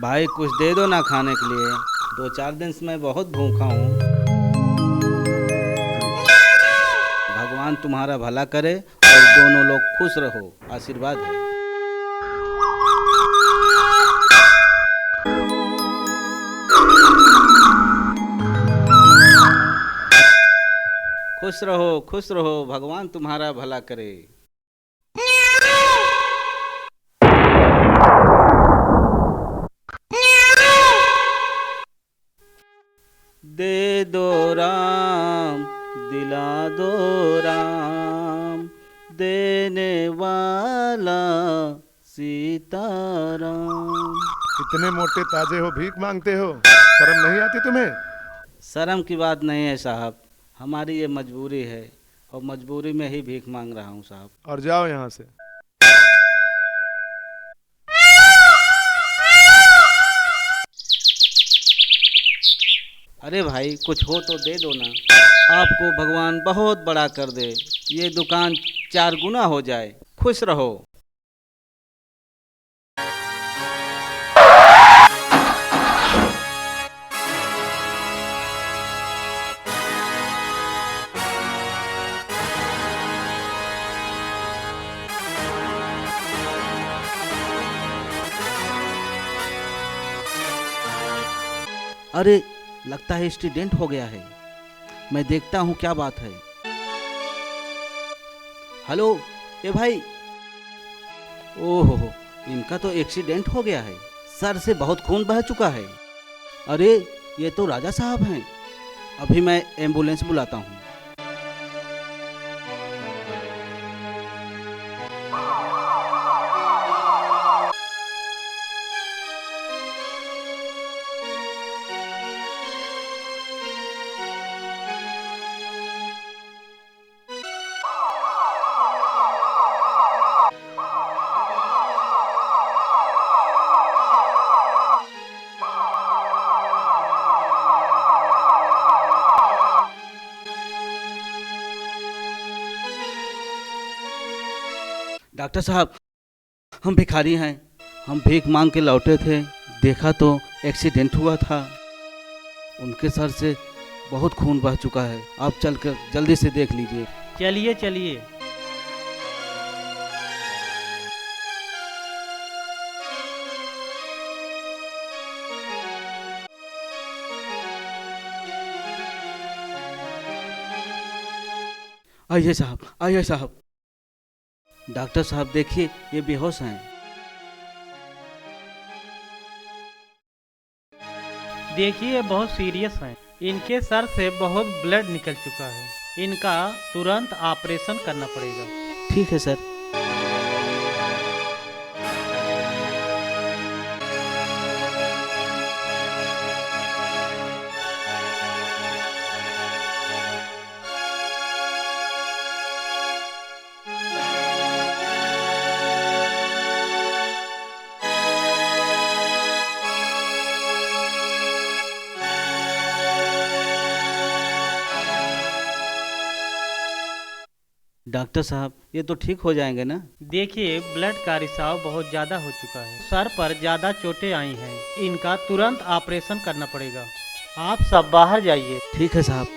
भाई कुछ दे दो ना खाने के लिए। 2-4 दिन से मैं बहुत भूखा हूँ। भगवान तुम्हारा भला करे और दोनों लोग खुश रहो, आशीर्वाद है। खुश रहो, भगवान तुम्हारा भला करे। दे दो राम, दिला दो राम, देने वाला सीताराम। इतने मोटे ताजे हो, भीख मांगते हो, शर्म नहीं आती तुम्हें? शर्म की बात नहीं है साहब, हमारी ये मजबूरी है और मजबूरी में ही भीख मांग रहा हूँ साहब। और जाओ यहाँ से। अरे भाई कुछ हो तो दे दो ना, आपको भगवान बहुत बड़ा कर दे, ये दुकान 4 गुना हो जाए। खुश रहो। अरे लगता है एक्सीडेंट हो गया है, मैं देखता हूँ क्या बात है। हेलो ए भाई, ओहो, इनका तो एक्सीडेंट हो गया है, सर से बहुत खून बह चुका है। अरे ये तो राजा साहब हैं, अभी मैं एम्बुलेंस बुलाता हूँ। डॉक्टर साहब, हम भिखारी हैं, हम भीख मांग के लौटे थे, देखा तो एक्सीडेंट हुआ था, उनके सर से बहुत खून बह चुका है, आप चलकर जल्दी से देख लीजिए। चलिए चलिए। आइए साहब, आइए साहब। डॉक्टर साहब देखिए, ये बेहोश हैं। देखिए बहुत सीरियस हैं, इनके सर से बहुत ब्लड निकल चुका है, इनका तुरंत ऑपरेशन करना पड़ेगा। ठीक है सर। डॉक्टर साहब ये तो ठीक हो जाएंगे ना? देखिए ब्लड का रिसाव बहुत ज़्यादा हो चुका है, सर पर ज़्यादा चोटें आई हैं, इनका तुरंत ऑपरेशन करना पड़ेगा। आप सब बाहर जाइए। ठीक है साहब।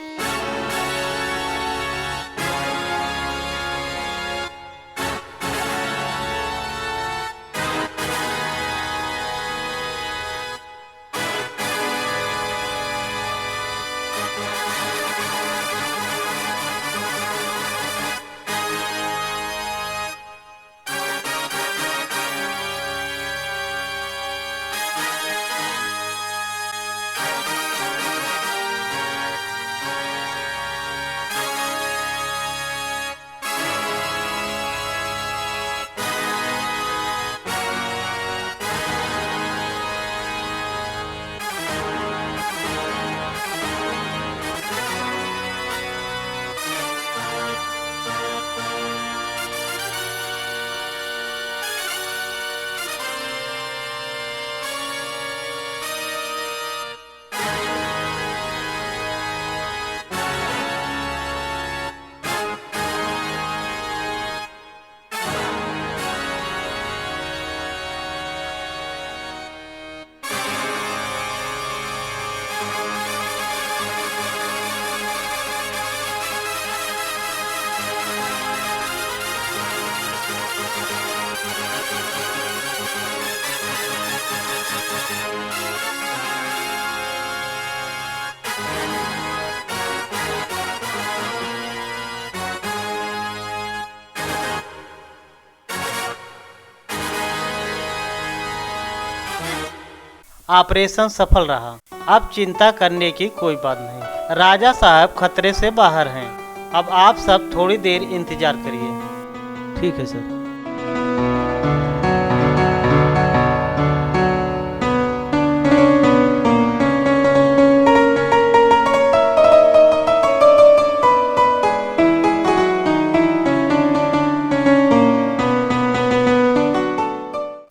ऑपरेशन सफल रहा। अब चिंता करने की कोई बात नहीं। राजा साहब खतरे से बाहर हैं। अब आप सब थोड़ी देर इंतजार करिए। ठीक है सर।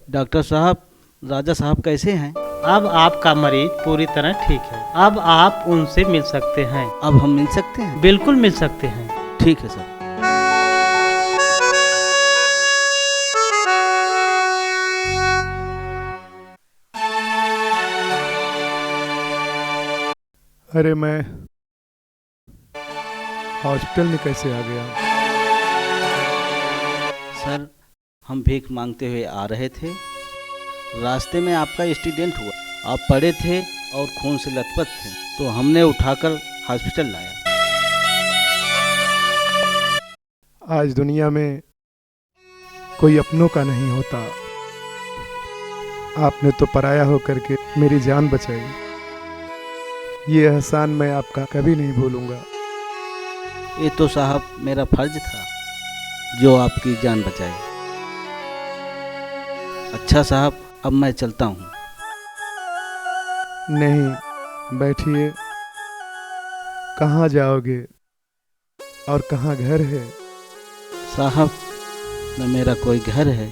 डॉक्टर साहब, राजा साहब कैसे हैं? अब आपका मरीज पूरी तरह ठीक है। अब आप उनसे मिल सकते हैं। अब हम मिल सकते हैं? बिल्कुल मिल सकते हैं। ठीक है सर। अरे मैं हॉस्पिटल में कैसे आ गया? सर, हम भीख मांगते हुए आ रहे थे। रास्ते में आपका एक्सीडेंट हुआ। आप पड़े थे और खून से लथपथ थे, तो हमने उठाकर हॉस्पिटल लाया। आज दुनिया में कोई अपनों का नहीं होता। आपने तो पराया होकर के मेरी जान बचाई। ये एहसान मैं आपका कभी नहीं भूलूंगा। ये तो साहब मेरा फर्ज था जो आपकी जान बचाई। अच्छा साहब, अब मैं चलता हूँ। नहीं, बैठिए। कहाँ जाओगे और कहाँ घर है? साहब, न मेरा कोई घर है,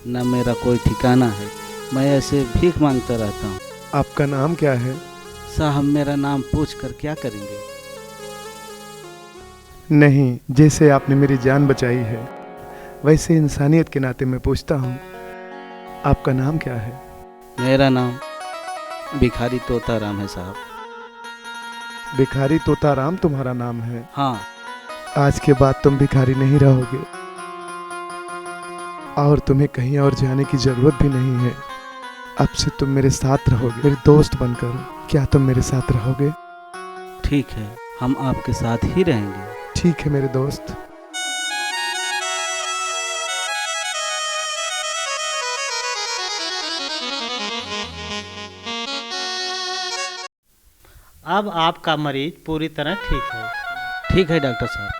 न मेरा कोई ठिकाना है। मैं ऐसे भीख मांगता रहता हूँ। आपका नाम क्या है? साहब, मेरा नाम पूछ कर क्या करेंगे? नहीं, जैसे आपने मेरी जान बचाई है वैसे इंसानियत के नाते मैं पूछता हूँ, आपका नाम क्या है? मेरा नाम भिखारी तोताराम है साहब। भिखारी तोताराम तुम्हारा नाम है? हाँ। आज के बाद तुम भिखारी नहीं रहोगे और तुम्हें कहीं और जाने की जरूरत भी नहीं है। अब से तुम मेरे साथ रहोगे, मेरे दोस्त बनकर। क्या तुम मेरे साथ रहोगे? ठीक है, हम आपके साथ ही रहेंगे। ठीक है मेरे दोस्त। अब आपका मरीज पूरी तरह ठीक है। ठीक है डॉक्टर साहब।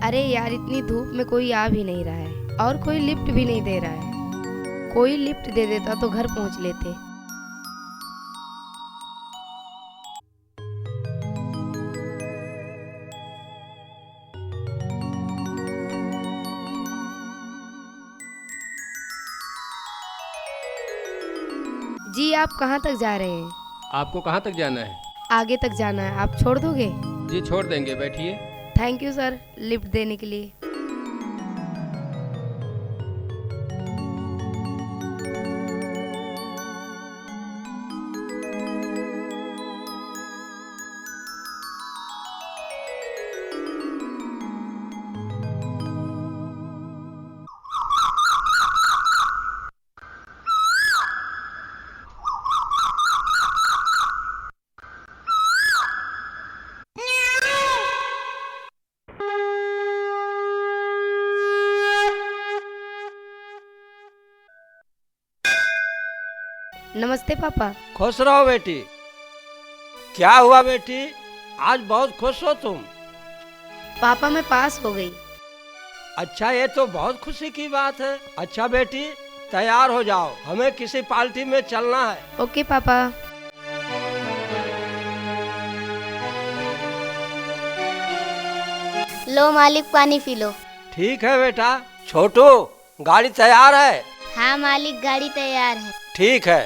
अरे यार, इतनी धूप में कोई आ भी नहीं रहा है और कोई लिफ्ट भी नहीं दे रहा है। कोई लिफ्ट दे देता तो घर पहुंच लेते। जी, आप कहाँ तक जा रहे हैं? आपको कहाँ तक जाना है? आगे तक जाना है। आप छोड़ दोगे? जी छोड़ देंगे, बैठिए। थैंक यू सर, लिफ्ट देने के लिए। नमस्ते पापा। खुश रहो बेटी। क्या हुआ बेटी, आज बहुत खुश हो तुम? पापा, मैं पास हो गई। अच्छा, ये तो बहुत खुशी की बात है। अच्छा बेटी, तैयार हो जाओ, हमें किसी पार्टी में चलना है। ओके पापा। लो मालिक, पानी पी लो। ठीक है बेटा। छोटू, गाड़ी तैयार है? हाँ मालिक, गाड़ी तैयार है। ठीक है।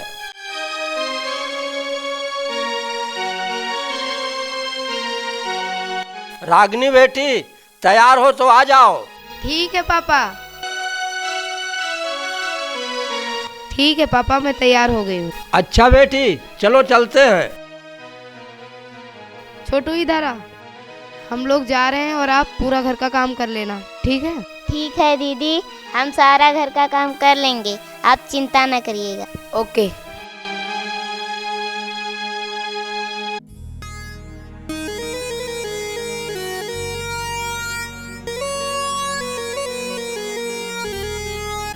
रागनी बेटी, तैयार हो तो आ जाओ। ठीक है पापा। ठीक है पापा, मैं तैयार हो गई हूँ। अच्छा बेटी, चलो चलते हैं। छोटू इधर आ, हम लोग जा रहे हैं और आप पूरा घर का काम कर लेना, ठीक है? ठीक है दीदी, हम सारा घर का काम कर लेंगे, आप चिंता न करिएगा। ओके।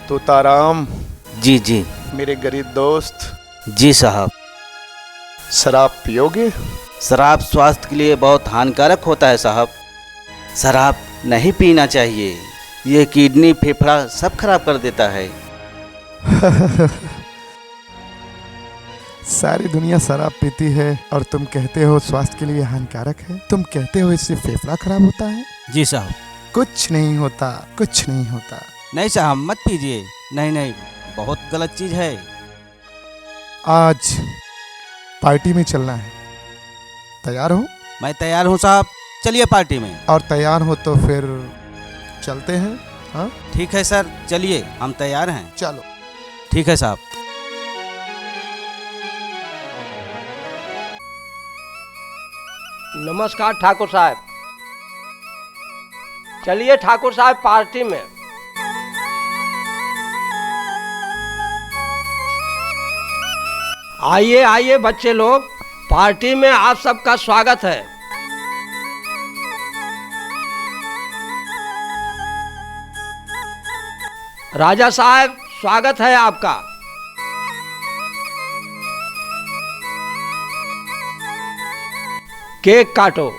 तोताराम, जी जी। मेरे गरीब दोस्त, जी साहब। शराब पियोगे? शराब स्वास्थ्य के लिए बहुत हानिकारक होता है साहब। शराब नहीं पीना चाहिए, ये किडनी फेफड़ा सब खराब कर देता है। सारी दुनिया शराब पीती है और तुम कहते हो स्वास्थ्य के लिए हानिकारक है। तुम कहते हो इससे फेफड़ा खराब होता है। जी साहब। कुछ नहीं होता, कुछ नहीं होता। नहीं साहब, मत पीजिए। नहीं नहीं, बहुत गलत चीज है। आज पार्टी में चलना है, तैयार हो? मैं तैयार हूँ साहब, चलिए पार्टी में। और तैयार हो तो फिर चलते हैं। हाँ ठीक है सर, चलिए, हम तैयार हैं। चलो। ठीक है साहब। नमस्कार ठाकुर साहब। चलिए ठाकुर साहब, पार्टी में। आइए आइए बच्चे लोग, पार्टी में आप सबका स्वागत है। राजा साहब, स्वागत है आपका। केक काटो।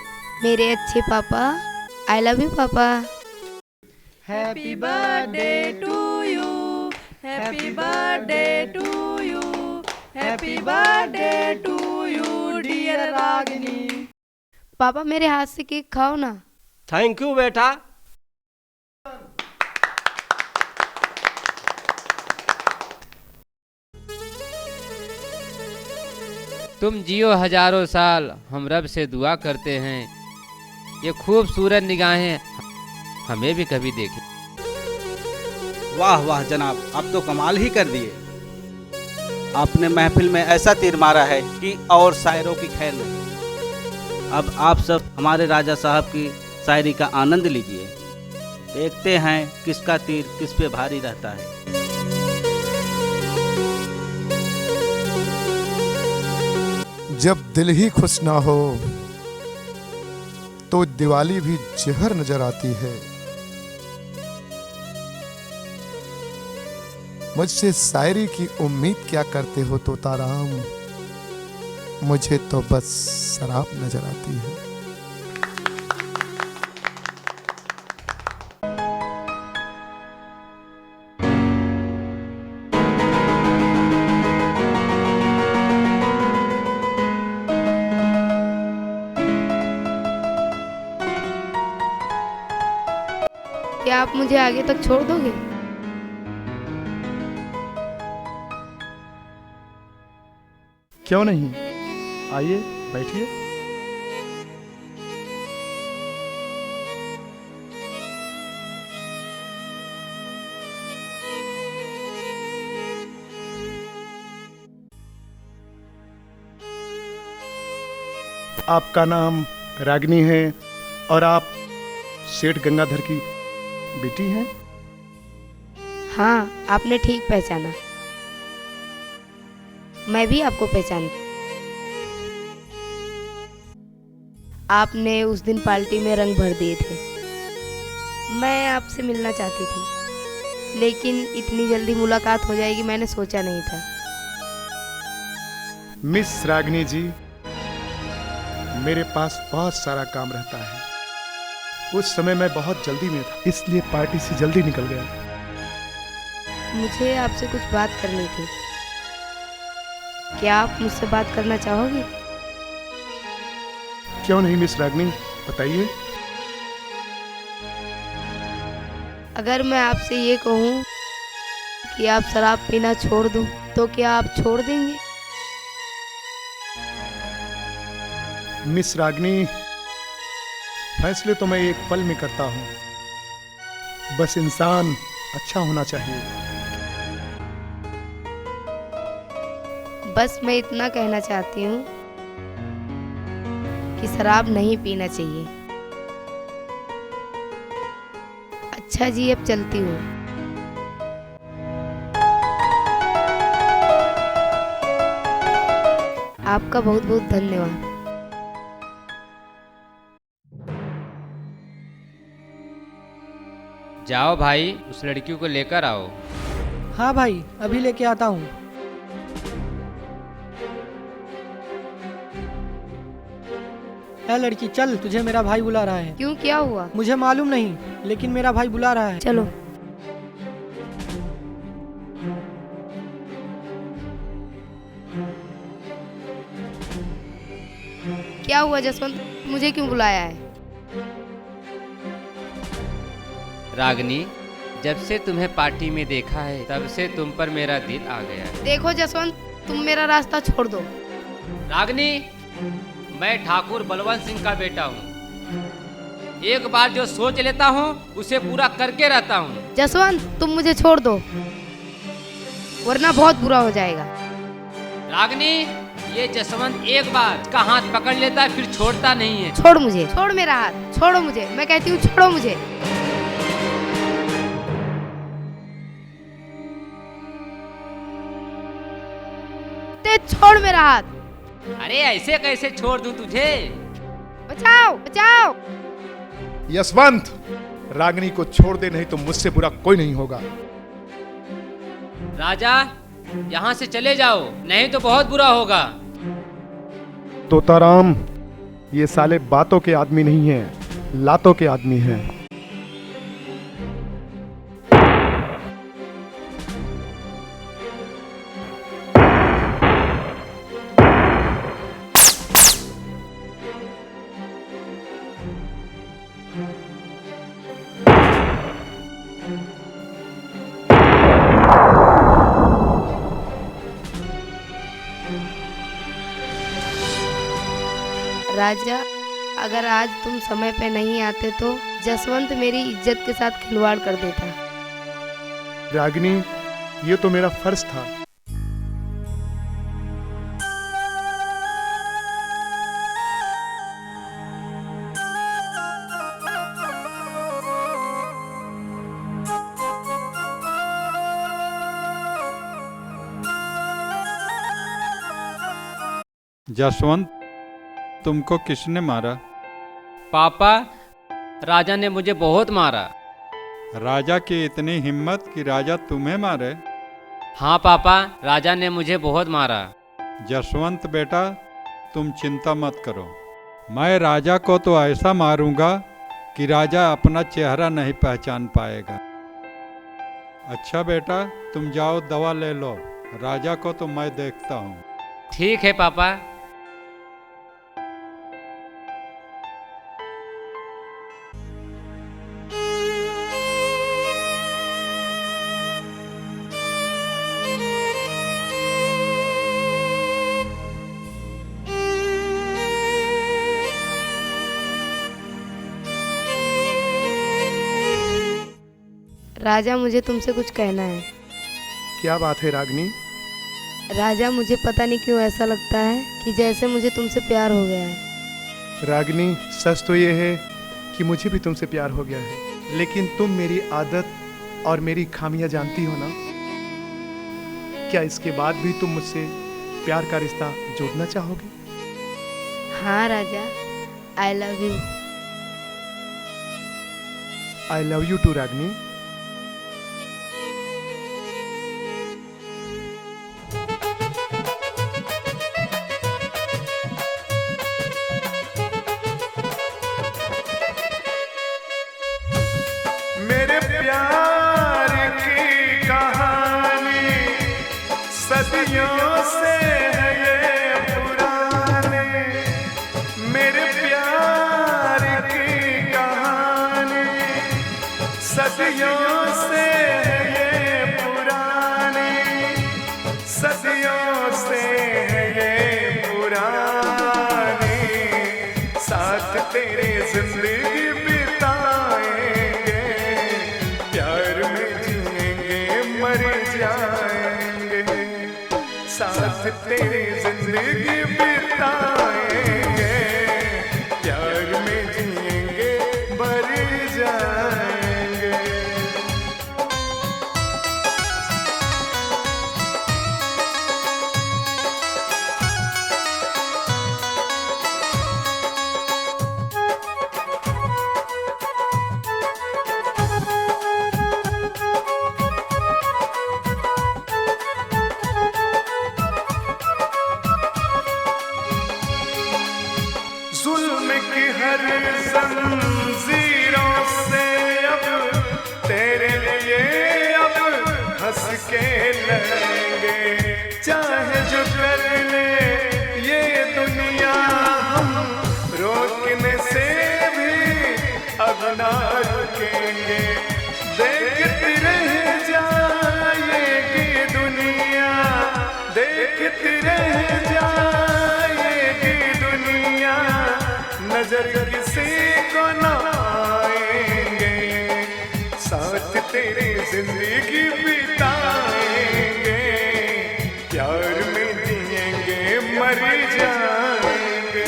मेरे अच्छे पापा, आई लव यू पापा। Happy birthday to you. Happy birthday to you. Happy birthday to you, dear Ragini. पापा मेरे हाथ से केक खाओ ना। थैंक यू बेटा। तुम जियो हजारों साल, हम रब से दुआ करते हैं ये खूबसूरत निगाहें हमें भी कभी देखें। वाह वाह जनाब, आप तो कमाल ही कर दिए। आपने महफिल में ऐसा तीर मारा है कि और शायरों की खैर नहीं। अब आप सब हमारे राजा साहब की शायरी का आनंद लीजिए। देखते हैं किसका तीर किस पे भारी रहता है। जब दिल ही खुश ना हो तो दिवाली भी जहर नजर आती है। मुझसे शायरी की उम्मीद क्या करते हो तोताराम? मुझे तो बस शराब नजर आती है। क्या आप मुझे आगे तक छोड़ दोगे? क्यों नहीं, आइए बैठिए। आपका नाम रागिनी है और आप सेठ गंगाधर की बेटी हैं? हाँ, आपने ठीक पहचाना। मैं भी आपको पहचानती। आपने उस दिन पार्टी में रंग भर दिए थे। मैं आपसे मिलना चाहती थी, लेकिन इतनी जल्दी मुलाकात हो जाएगी मैंने सोचा नहीं था। मिस रागिनी जी, मेरे पास बहुत सारा काम रहता है। उस समय मैं बहुत जल्दी में था, इसलिए पार्टी से जल्दी निकल गया। मुझे आपसे कुछ बात करनी थी। क्या आप मुझसे बात करना चाहोगे? क्यों नहीं मिस रागिनी, बताइए। अगर मैं आपसे ये कहूँ कि आप शराब पीना छोड़ दूँ तो क्या आप छोड़ देंगे? मिस रागनी, फैसले तो मैं एक पल में करता हूँ, बस इंसान अच्छा होना चाहिए। बस मैं इतना कहना चाहती हूँ कि शराब नहीं पीना चाहिए। अच्छा जी, अब चलती हूँ। आपका बहुत बहुत धन्यवाद। जाओ भाई, उस लड़की को लेकर आओ। हाँ भाई, अभी लेके आता हूँ। है लड़की, चल, तुझे मेरा भाई बुला रहा है। क्यों, क्या हुआ? मुझे मालूम नहीं, लेकिन मेरा भाई बुला रहा है। चलो। क्या हुआ जसवंत, मुझे क्यों बुलाया है? रागनी, जब से तुम्हें पार्टी में देखा है तब से तुम पर मेरा दिल आ गया है। देखो जसवंत, तुम मेरा रास्ता छोड़ दो। रागनी, मैं ठाकुर बलवंत सिंह का बेटा हूँ। एक बार जो सोच लेता हूँ उसे पूरा करके रहता हूँ। जसवंत, तुम मुझे छोड़ दो, वरना बहुत बुरा हो जाएगा। रागनी, ये जसवंत एक बार का हाथ पकड़ लेता है फिर छोड़ता नहीं है। छोड़ मुझे, छोड़ मेरा हाथ, छोड़ो मुझे, मैं कहती हूँ छोड़ो मुझे। छोड़ मेरा हाथ। अरे ऐसे कैसे छोड़ दूं तुझे? बचाओ बचाओ। यशवंत, रागिनी को छोड़ दे, नहीं तो मुझसे बुरा कोई नहीं होगा। राजा, यहाँ से चले जाओ, नहीं तो बहुत बुरा होगा। तोताराम, ये साले बातों के आदमी नहीं हैं, लातों के आदमी हैं। राजा, अगर आज तुम समय पे नहीं आते तो जसवंत मेरी इज्जत के साथ खिलवाड़ कर देता। रागिनी, ये तो मेरा फर्ज था। जसवंत, तुमको किसने मारा? पापा, राजा ने मुझे बहुत मारा। राजा की इतनी हिम्मत कि राजा तुम्हें मारे? हाँ पापा, राजा ने मुझे बहुत मारा। जसवंत बेटा, तुम चिंता मत करो, मैं राजा को तो ऐसा मारूंगा कि राजा अपना चेहरा नहीं पहचान पाएगा। अच्छा बेटा, तुम जाओ दवा ले लो, राजा को तो मैं देखता हूँ। ठीक है पापा। राजा, मुझे तुमसे कुछ कहना है। क्या बात है रागिनी? राजा, मुझे पता नहीं क्यों ऐसा लगता है कि जैसे मुझे तुमसे प्यार हो गया है। रागिनी, सच तो ये है कि मुझे भी तुमसे प्यार हो गया है, लेकिन तुम मेरी आदत और मेरी खामियां जानती हो ना। क्या इसके बाद भी तुम मुझसे प्यार का रिश्ता जोड़ना चाहोगे? हाँ Raja, I love you. I love you too Ragini. मेरे प्यार की कहानी सदियों से है ये पुरानी। मेरे प्यार की कहानी सदियों सदियों से है ये पुरानी, साथ तेरे जिंदगी बिताएंगे, प्यार में जिएंगे मर जाएंगे, साथ तेरे जिंदगी बिताएंगे, प्यार में जिएंगे मर जाएंगे। जुल्म की हर जंजीरों से अब तेरे लिए अब हंस के लड़ेंगे, चाहे जो कर ले ये दुनिया हम रोकने से भी अब ना रुकेंगे, देखते रह जाएगी दुनिया, देखते रह जाएगी दुनिया, नजर किसी को न आएंगे, साथ तेरी जिंदगी बिताएंगे, प्यार में जिएंगे मर जाएंगे,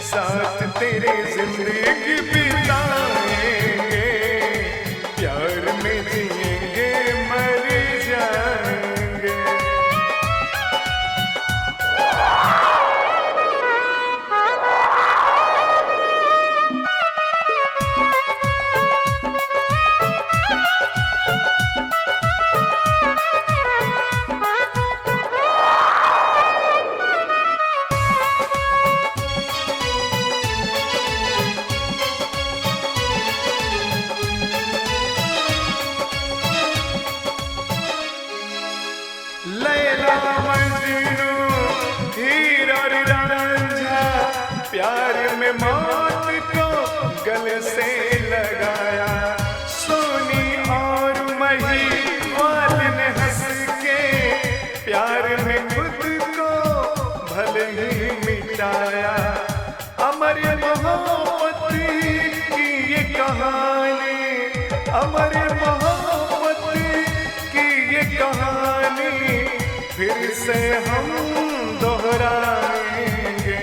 साथ तेरी जिंदगी बिताएंगे, प्यार में जिएंगे मर जाएंगे। लैला मजनू हीर और रांझा, प्यार में मौत को गले से लगाया, सोनी और मही वाल ने हंस के प्यार में खुद को भले ही मिटाया, अमर मोहब्बत की ये कहानी, अमर मोहब्बत की ये कहानी फिर से हम दोहराएंगे,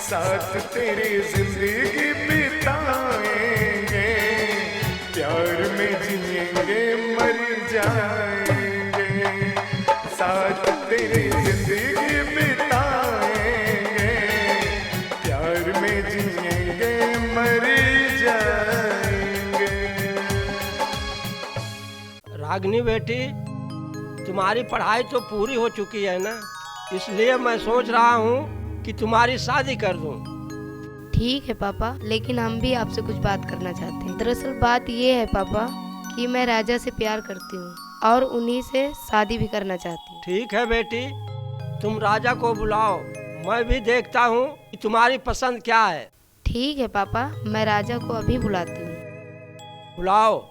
साथ तेरी जिंदगी बिताएंगे, प्यार में जिएंगे मर जाएंगे, साथ तेरी जिंदगी बिताएंगे, प्यार में जिएंगे मर जाएंगे। रागिनी बेटी, तुम्हारी पढ़ाई तो पूरी हो चुकी है ना, इसलिए मैं सोच रहा हूँ कि तुम्हारी शादी कर दूँ। ठीक है पापा, लेकिन हम भी आपसे कुछ बात करना चाहते हैं। दरअसल बात ये है पापा कि मैं राजा से प्यार करती हूँ और उन्हीं से शादी भी करना चाहती हूँ। ठीक है बेटी, तुम राजा को बुलाओ, मैं भी देखता हूँ कि तुम्हारी पसंद क्या है। ठीक है पापा, मैं राजा को अभी बुलाती हूँ। बुलाओ।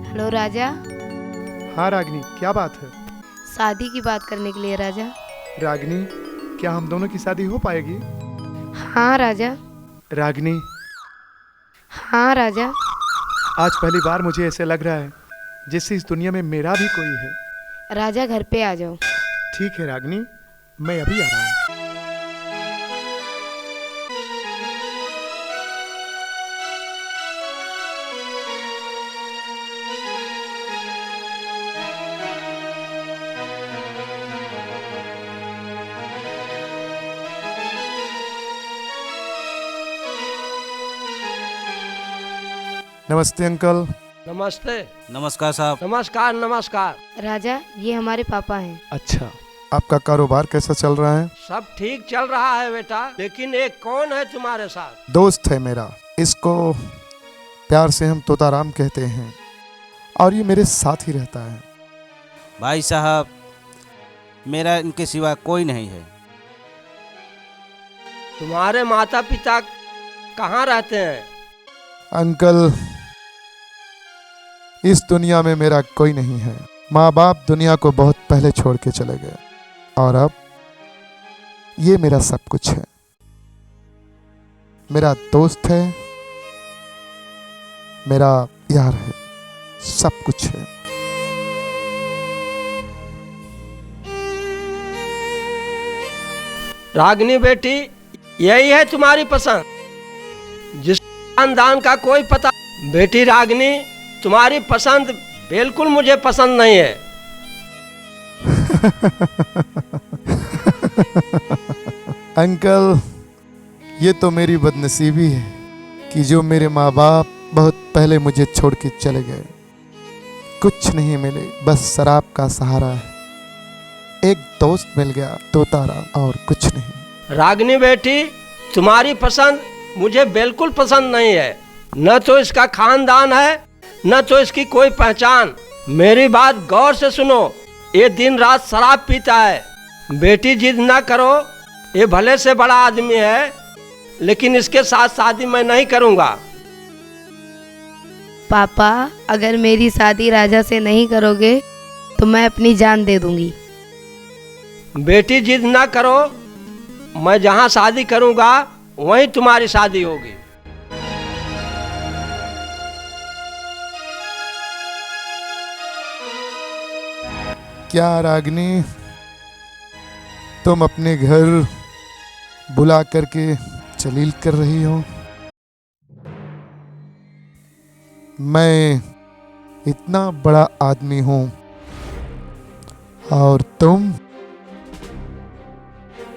हेलो राजा। हाँ रागिनी, क्या बात है? शादी की बात करने के लिए राजा। रागिनी, क्या हम दोनों की शादी हो पाएगी? हाँ राजा। रागिनी। हाँ राजा। आज पहली बार मुझे ऐसे लग रहा है जैसे इस दुनिया में मेरा भी कोई है। राजा घर पे आ जाओ। ठीक है रागिनी, मैं अभी आ रहा हूँ। नमस्ते अंकल। नमस्ते। नमस्कार साहब। नमस्कार नमस्कार। राजा, ये हमारे पापा हैं। अच्छा, आपका कारोबार कैसा चल रहा है? सब ठीक चल रहा है बेटा, लेकिन एक कौन है तुम्हारे साथ? दोस्त है मेरा, इसको प्यार से हम तोताराम कहते हैं और ये मेरे साथ ही रहता है। भाई साहब, मेरा इनके सिवा कोई नहीं है। तुम्हारे माता पिता कहाँ रहते हैं? अंकल, इस दुनिया में मेरा कोई नहीं है। माँ बाप दुनिया को बहुत पहले छोड़ के चले गए और अब ये मेरा सब कुछ है। मेरा दोस्त है, मेरा यार है, सब कुछ है। रागिनी बेटी, यही है तुम्हारी पसंद, जिस खानदान का कोई पता। बेटी रागिनी, तुम्हारी पसंद बिल्कुल मुझे पसंद नहीं है। अंकल, ये तो मेरी बदनसीबी है कि जो मेरे माँ बाप बहुत पहले मुझे छोड़ के चले गए। कुछ नहीं मिले, बस शराब का सहारा है। एक दोस्त मिल गया, तोता राम, और कुछ नहीं। रागिनी बेटी, तुम्हारी पसंद मुझे बिल्कुल पसंद नहीं है। न तो इसका खानदान है, न तो इसकी कोई पहचान। मेरी बात गौर से सुनो, ये दिन रात शराब पीता है। बेटी जिद ना करो, ये भले से बड़ा आदमी है, लेकिन इसके साथ शादी मैं नहीं करूंगा। पापा, अगर मेरी शादी राजा से नहीं करोगे तो मैं अपनी जान दे दूंगी। बेटी जिद ना करो, मैं जहाँ शादी करूंगा वहीं तुम्हारी शादी होगी। क्या रागिनी, तुम अपने घर बुला करके जलील कर रही हो? मैं इतना बड़ा आदमी हूं और तुम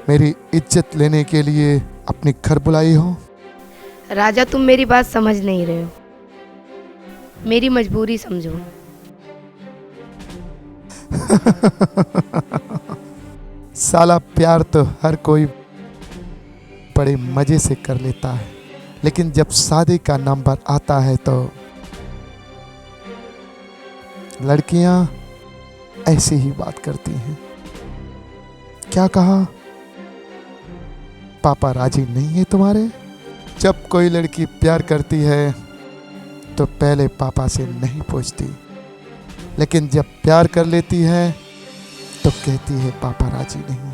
मेरी इज्जत लेने के लिए अपने घर बुलाई हो? राजा, तुम मेरी बात समझ नहीं रहे हो। मेरी मजबूरी समझो। साला प्यार तो हर कोई बड़े मजे से कर लेता है, लेकिन जब शादी का नंबर आता है तो लड़कियां ऐसी ही बात करती हैं। क्या कहा? पापा राजी नहीं है तुम्हारे? जब कोई लड़की प्यार करती है तो पहले पापा से नहीं पूछती, लेकिन जब प्यार कर लेती है तो कहती है पापा राजी नहीं है।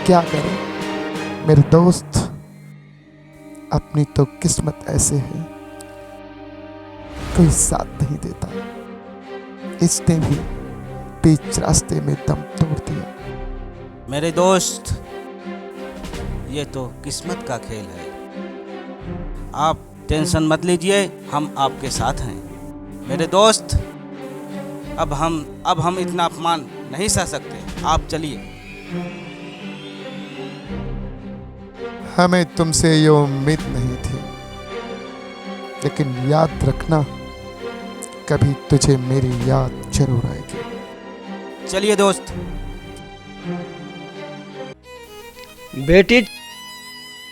क्या करें मेरे दोस्त, अपनी तो किस्मत ऐसे है, कोई साथ नहीं देता। इसने भी बीच रास्ते में दम तोड़ दिया। मेरे दोस्त, ये तो किस्मत का खेल है। आप टेंशन मत लीजिए, हम आपके साथ हैं। मेरे दोस्त, अब हम इतना अपमान नहीं सह सकते। आप चलिए। हमें तुमसे ये उम्मीद नहीं थी, लेकिन याद रखना, कभी तुझे मेरी याद जरूर आएगी। चलिए दोस्त। बेटी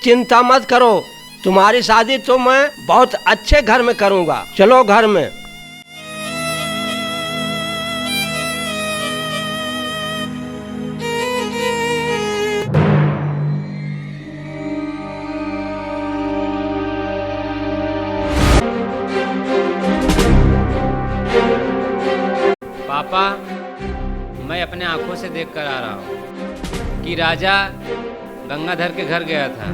चिंता मत करो, तुम्हारी शादी तो मैं बहुत अच्छे घर में करूंगा। चलो घर में। पापा, मैं अपने आंखों से देख कर आ रहा हूँ कि राजा गंगाधर के घर गया था,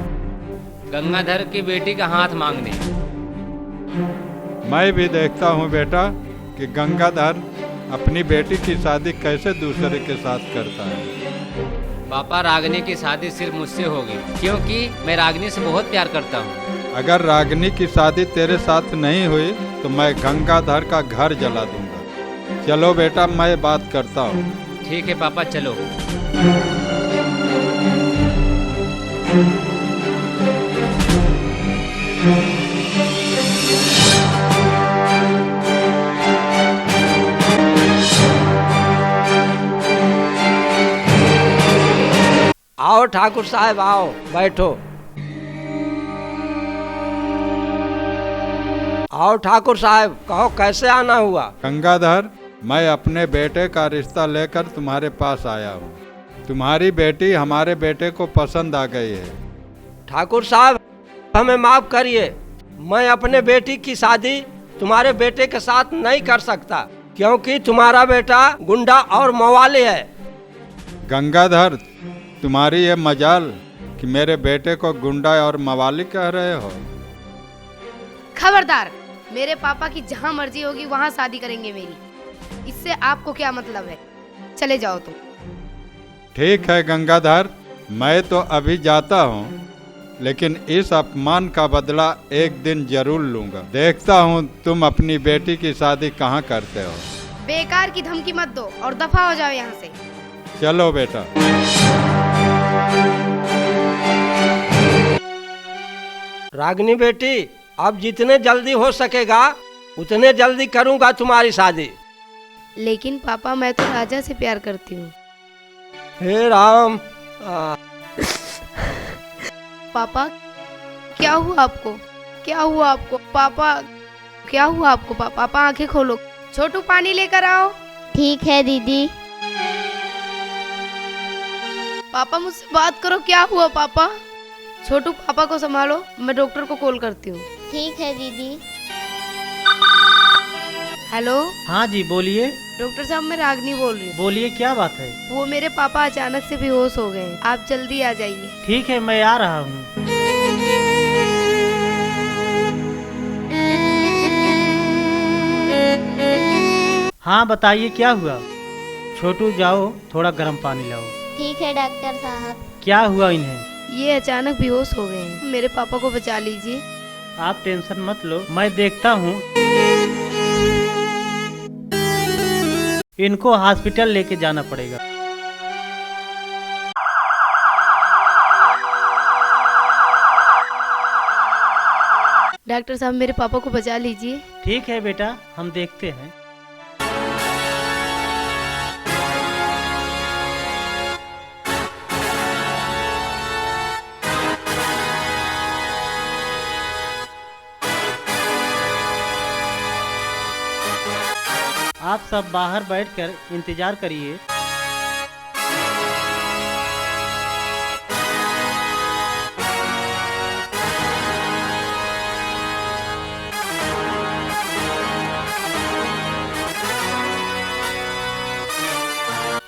गंगाधर की बेटी का हाथ मांगने। मैं भी देखता हूँ बेटा कि गंगाधर अपनी बेटी की शादी कैसे दूसरे के साथ करता है। पापा, रागिनी की शादी सिर्फ मुझसे होगी, क्योंकि मैं रागिनी से बहुत प्यार करता हूँ। अगर रागिनी की शादी तेरे साथ नहीं हुई तो मैं गंगाधर का घर जला दूंगा। चलो बेटा, मैं बात करता हूँ। ठीक है पापा, चलो। आओ ठाकुर साहब, आओ बैठो। आओ ठाकुर साहब, कहो कैसे आना हुआ? गंगाधर, मैं अपने बेटे का रिश्ता लेकर तुम्हारे पास आया हूँ। तुम्हारी बेटी हमारे बेटे को पसंद आ गई है। ठाकुर साहब, हमें माफ करिए, मैं अपने बेटी की शादी तुम्हारे बेटे के साथ नहीं कर सकता, क्योंकि तुम्हारा बेटा गुंडा और मवाली है। गंगाधर, तुम्हारी ये मजाल कि मेरे बेटे को गुंडा और मवाली कह रहे हो। खबरदार, मेरे पापा की जहाँ मर्जी होगी वहाँ शादी करेंगे मेरी। इससे आपको क्या मतलब है? चले जाओ तुम। ठीक है गंगाधर, मैं तो अभी जाता हूँ, लेकिन इस अपमान का बदला एक दिन जरूर लूंगा। देखता हूँ तुम अपनी बेटी की शादी कहाँ करते हो। बेकार की धमकी मत दो और दफा हो जाओ यहाँ से। चलो बेटा। रागिनी बेटी, अब जितने जल्दी हो सकेगा उतने जल्दी करूंगा तुम्हारी शादी। लेकिन पापा, मैं तो राजा से प्यार करती हूँ। हे राम। पापा, क्या हुआ आपको? क्या हुआ आपको पापा? क्या हुआ आपको? पापा आंखें खोलो। छोटू, पानी लेकर आओ। ठीक है दीदी। पापा, मुझसे बात करो। क्या हुआ पापा? छोटू, पापा को संभालो, मैं डॉक्टर को कॉल करती हूँ। ठीक है दीदी। हेलो। हाँ जी, बोलिए। डॉक्टर साहब, मैं रागनी बोल रही हूँ। बोलिए, क्या बात है? वो मेरे पापा अचानक से बेहोश हो गए हैं। आप जल्दी आ जाइए। ठीक है, मैं आ रहा हूँ। हाँ बताइए, क्या हुआ? छोटू, जाओ थोड़ा गर्म पानी लाओ। ठीक है डॉक्टर साहब। क्या हुआ इन्हें? ये अचानक बेहोश हो गए हैं। मेरे पापा को बचा लीजिए। आप टेंशन मत लो, मैं देखता हूँ। इनको हॉस्पिटल लेके जाना पड़ेगा। डॉक्टर साहब, मेरे पापा को बचा लीजिए। ठीक है बेटा, हम देखते हैं। आप सब बाहर बैठकर इंतजार करिए।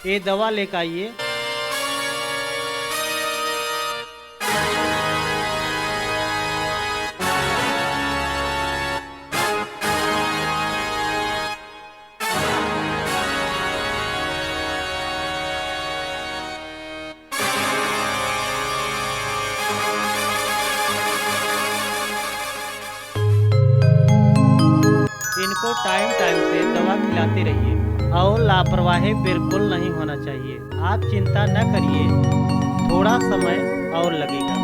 ये दवा लेकर आइए। इनको टाइम टाइम से दवा खिलाते रहिए और लापरवाही बिल्कुल नहीं होना चाहिए। आप चिंता न करिए, थोड़ा समय और लगेगा।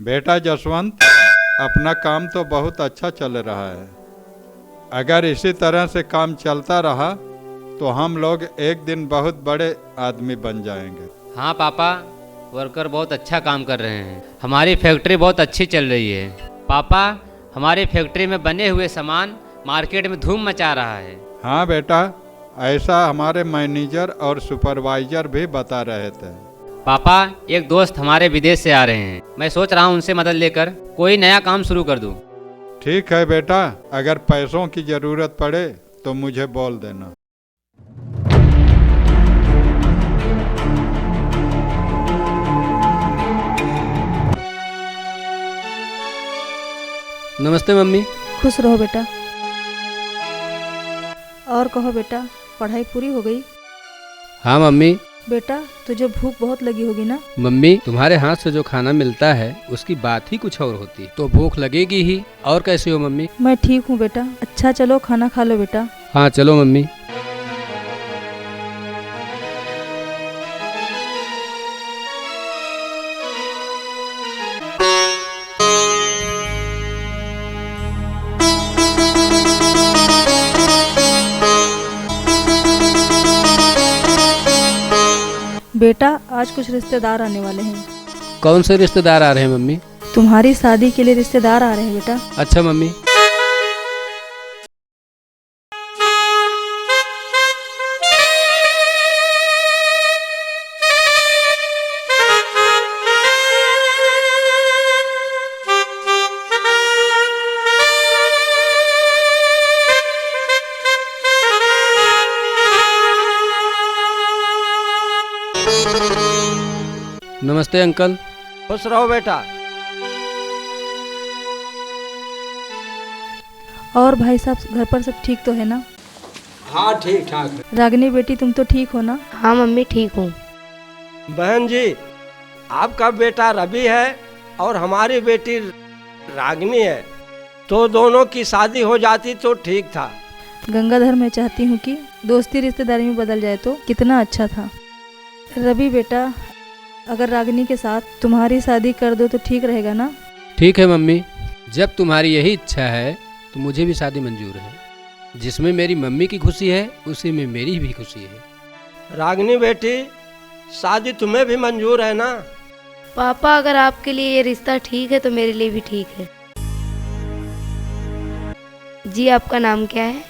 बेटा जसवंत, अपना काम तो बहुत अच्छा चल रहा है। अगर इसी तरह से काम चलता रहा तो हम लोग एक दिन बहुत बड़े आदमी बन जाएंगे। हाँ पापा, वर्कर बहुत अच्छा काम कर रहे हैं। हमारी फैक्ट्री बहुत अच्छी चल रही है। पापा, हमारी फैक्ट्री में बने हुए सामान मार्केट में धूम मचा रहा है। हाँ बेटा, ऐसा हमारे मैनेजर और सुपरवाइजर भी बता रहे थे। पापा, एक दोस्त हमारे विदेश से आ रहे हैं। मैं सोच रहा हूँ उनसे मदद लेकर कोई नया काम शुरू कर दूँ। ठीक है बेटा, अगर पैसों की जरूरत पड़े तो मुझे बोल देना। नमस्ते मम्मी। खुश रहो बेटा। और कहो बेटा, पढ़ाई पूरी हो गई? हाँ मम्मी। बेटा, तुझे भूख बहुत लगी होगी ना? मम्मी, तुम्हारे हाथ से जो खाना मिलता है उसकी बात ही कुछ और होती, तो भूख लगेगी ही। और कैसी हो मम्मी? मैं ठीक हूँ बेटा। अच्छा चलो खाना खा लो बेटा। हाँ चलो मम्मी। बेटा, आज कुछ रिश्तेदार आने वाले हैं। कौन से रिश्तेदार आ रहे हैं मम्मी? तुम्हारी शादी के लिए रिश्तेदार आ रहे हैं बेटा। अच्छा मम्मी। नमस्ते अंकल। खुश रहो बेटा। और भाई साहब घर पर सब ठीक तो है ना? हाँ ठीक ठाक है। रागिनी बेटी तुम तो ठीक हो ना? हाँ मम्मी ठीक हूँ। बहन जी, आपका बेटा रवि है और हमारी बेटी रागिनी है, तो दोनों की शादी हो जाती तो ठीक था। गंगाधर, मैं चाहती हूँ कि दोस्ती रिश्तेदारी में बदल जाए तो कितना अच्छा था। रवि बेटा, अगर रागिनी के साथ तुम्हारी शादी कर दो तो ठीक रहेगा ना? ठीक है मम्मी, जब तुम्हारी यही इच्छा है तो मुझे भी शादी मंजूर है। जिसमें मेरी मम्मी की खुशी है उसी में मेरी भी खुशी है। रागिनी बेटी, शादी तुम्हें भी मंजूर है ना? पापा, अगर आपके लिए ये रिश्ता ठीक है तो मेरे लिए भी ठीक है। जी, आपका नाम क्या है?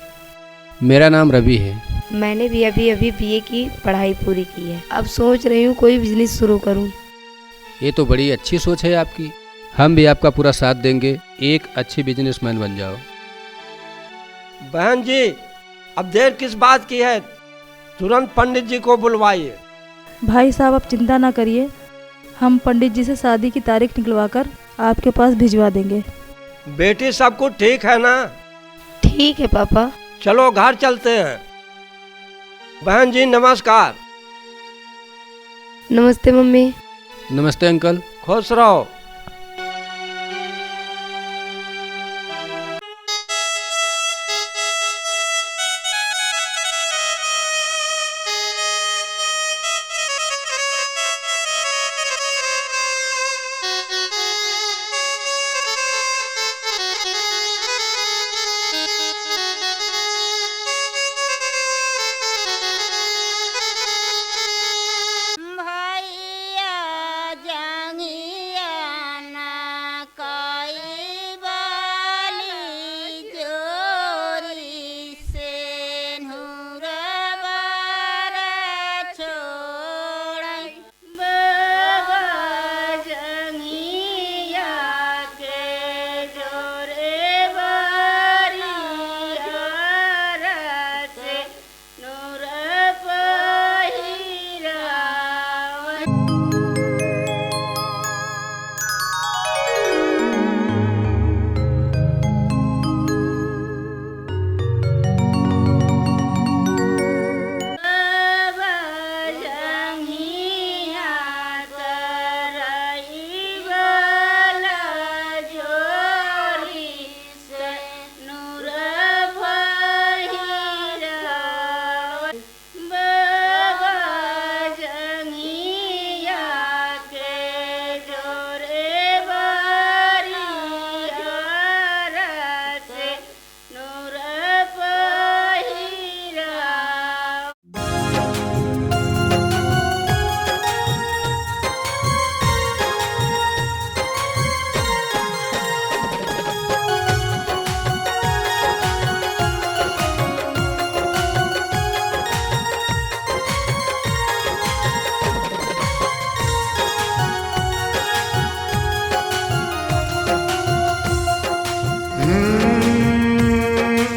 मेरा नाम रवि है। मैंने भी अभी अभी बीए की पढ़ाई पूरी की है। अब सोच रही हूँ कोई बिजनेस शुरू करूँ। ये तो बड़ी अच्छी सोच है आपकी। हम भी आपका पूरा साथ देंगे। एक अच्छी बिजनेसमैन बन जाओ। बहन जी, अब देर किस बात की है, तुरंत पंडित जी को बुलवाइए। भाई साहब, आप चिंता ना करिए, हम पंडित जी से शादी की तारीख निकलवा कर आपके पास भिजवा देंगे। बेटी, सब कुछ ठीक है ना? ठीक है पापा। चलो घर चलते हैं। बहन जी नमस्कार। नमस्ते मम्मी। नमस्ते अंकल। खुश रहो।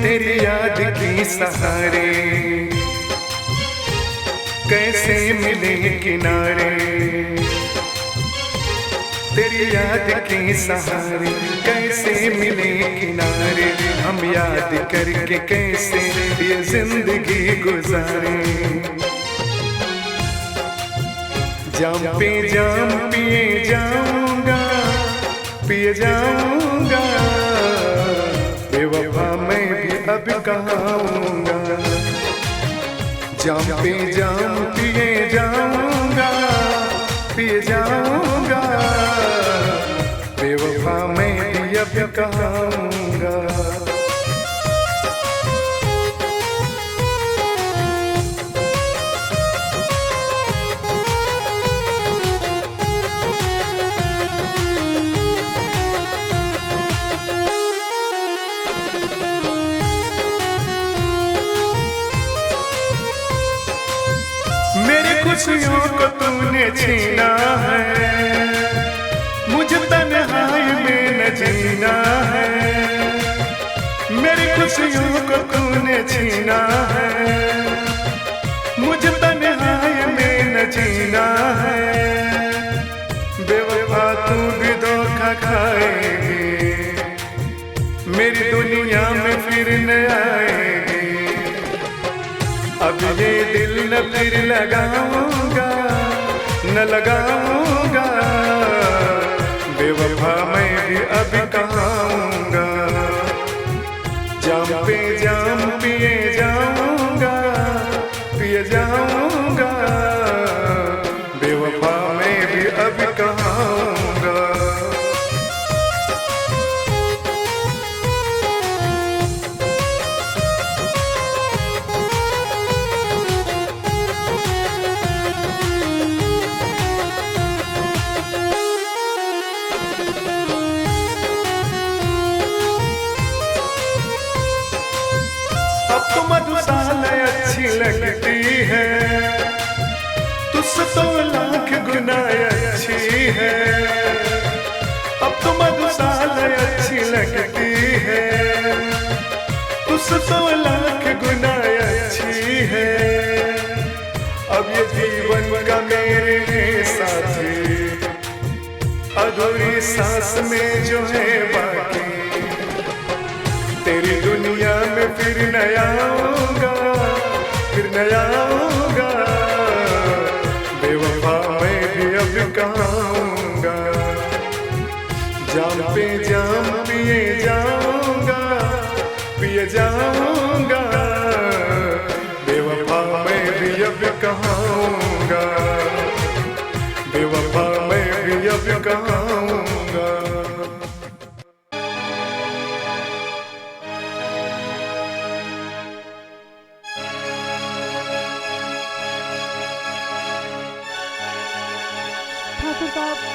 तेरी याद की सहारे कैसे मिले किनारे, तेरी याद के सहारे कैसे मिले किनारे, हम याद करके कैसे ये जिंदगी गुजारे। जाम पे जाम पिए जाऊंगा, पिए जाऊंगा, बेवफा मैं भी अब कहूँगा। जाम पे जाम पिए जाऊंगा, पिए जाऊंगा, बेवफा मैं भी अब कहूँगा। तूने छीना है, मुझे तन्हाई में न जीना है, मेरी खुशियों को तूने छीना है, मुझे तन्हाई में न जीना है, बेवफा तू भी धोखा खाएगी, मेरी दुनिया में फिर न आएगी, अब ये दिल न फिर लगाऊंगा, न लगाऊंगा, बेवफा मैं भी अब कहाऊंगा, जाम पे जाम पिए जाऊंगा, पिए जाऊंगा, बेवफा मैं भी अब कहाऊंगा। अब तो मधुशाला अच्छी लगती है, तुझसे तो लाख गुना अच्छी है, अब तो मधुशाला अच्छी लगती है, तुझसे तो लाख गुना अच्छी है, अब ये जीवन का मेरे साथी, अधूरी सांस में जो है बाकी, तेरी दुनिया में फिर न आऊंगा, फिर न आऊंगा, बेवफा मैं भी अब कहाऊंगा, जाम पे जाम पिए जाऊंगा, पिए जाऊंगा, बेवफा मैं भी अब कहाऊंगा, बेवफा मैं भी अब कहाऊंगा।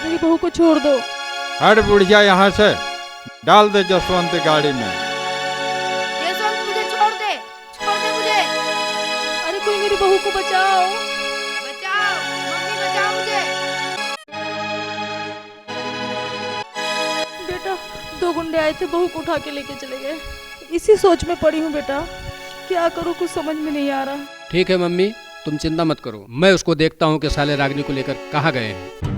मेरी बहू को छोड़ दो। हट बुढ़िया यहाँ से, डाल दे जसवंत गाड़ी में। जसवंत मुझे छोड़ दे मुझे। अरे कोई मेरी बहू को बचाओ, बचाओ मम्मी, बचाओ मुझे। बेटा 2 गुंडे आए थे, बहू को उठा के लेके चले गए। इसी सोच में पड़ी हूँ बेटा, क्या करूँ कुछ समझ में नहीं आ रहा। ठीक है मम्मी, तुम चिंता मत करो, मैं उसको देखता हूँ कि साले रागिनी को लेकर कहाँ गए हैं।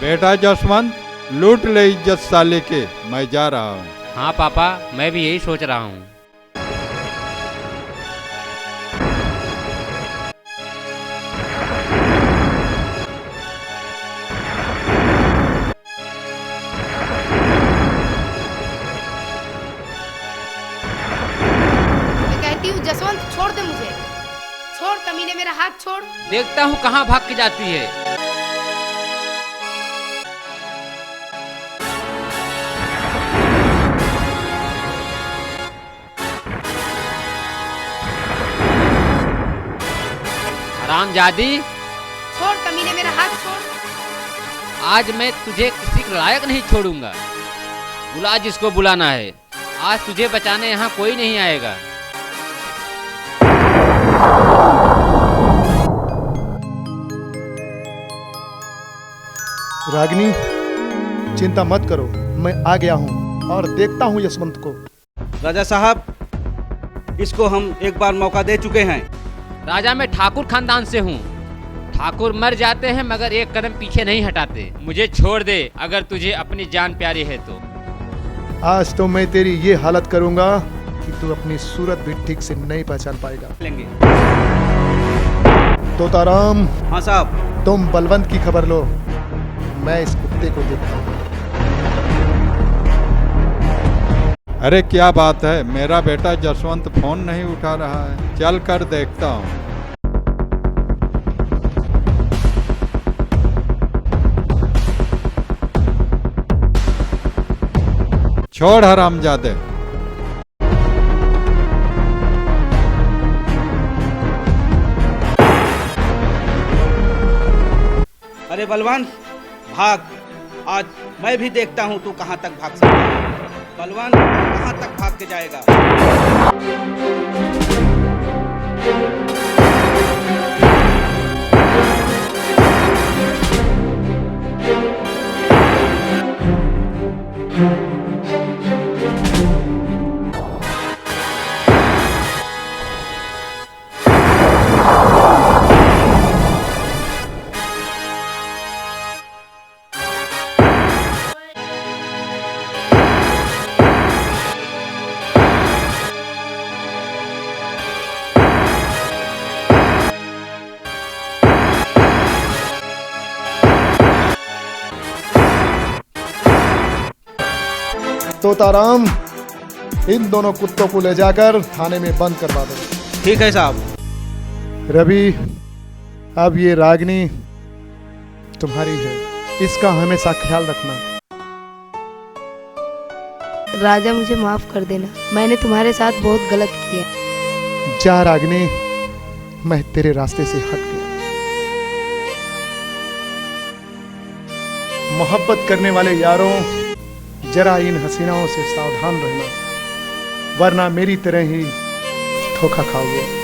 बेटा जसवंत, लूट ले इज्जत साले के, मैं जा रहा हूँ। हाँ पापा, मैं भी यही सोच रहा हूँ। मैं कहती हूँ जसवंत छोड़ दे मुझे, छोड़ कमीने, मेरा हाथ छोड़। देखता हूँ कहाँ भाग के जाती है। हरामजादी, छोड़ कमीने, मेरा हाथ छोड़। आज मैं तुझे किसी के लायक नहीं छोड़ूंगा। बुला जिसको बुलाना है, आज तुझे बचाने यहाँ कोई नहीं आएगा। रागिनी, चिंता मत करो, मैं आ गया हूँ और देखता हूँ यशवंत को। राजा साहब, इसको हम एक बार मौका दे चुके हैं। राजा, मैं ठाकुर खानदान से हूँ। ठाकुर मर जाते हैं मगर एक कदम पीछे नहीं हटाते। मुझे छोड़ दे अगर तुझे अपनी जान प्यारी है तो। आज तो मैं तेरी ये हालत करूंगा कि तू अपनी सूरत भी ठीक से नहीं पहचान पाएगा। लेंगे तोताराम। हाँ साहब। तुम बलवंत की खबर लो, मैं इस कुत्ते को देखता हूँ। अरे क्या बात है, मेरा बेटा जसवंत फोन नहीं उठा रहा है। चल कर देखता हूँ। छोड़ हरामजादे। अरे बलवान भाग, आज मैं भी देखता हूँ तू कहाँ तक भाग सकता है। बलवान कहाँ तक भाग के जाएगा। तोताराम, इन दोनों कुत्तों को ले जाकर थाने में बंद करवा दो। ठीक है साहब। रवि, अब ये रागिनी तुम्हारी है, इसका हमेशा ख्याल रखना। राजा मुझे माफ कर देना, मैंने तुम्हारे साथ बहुत गलत किया। जा रागिनी, मैं तेरे रास्ते से हट गया। मोहब्बत करने वाले यारों, जरा इन हसीनाओं से सावधान रहना, वरना मेरी तरह ही धोखा खाओगे।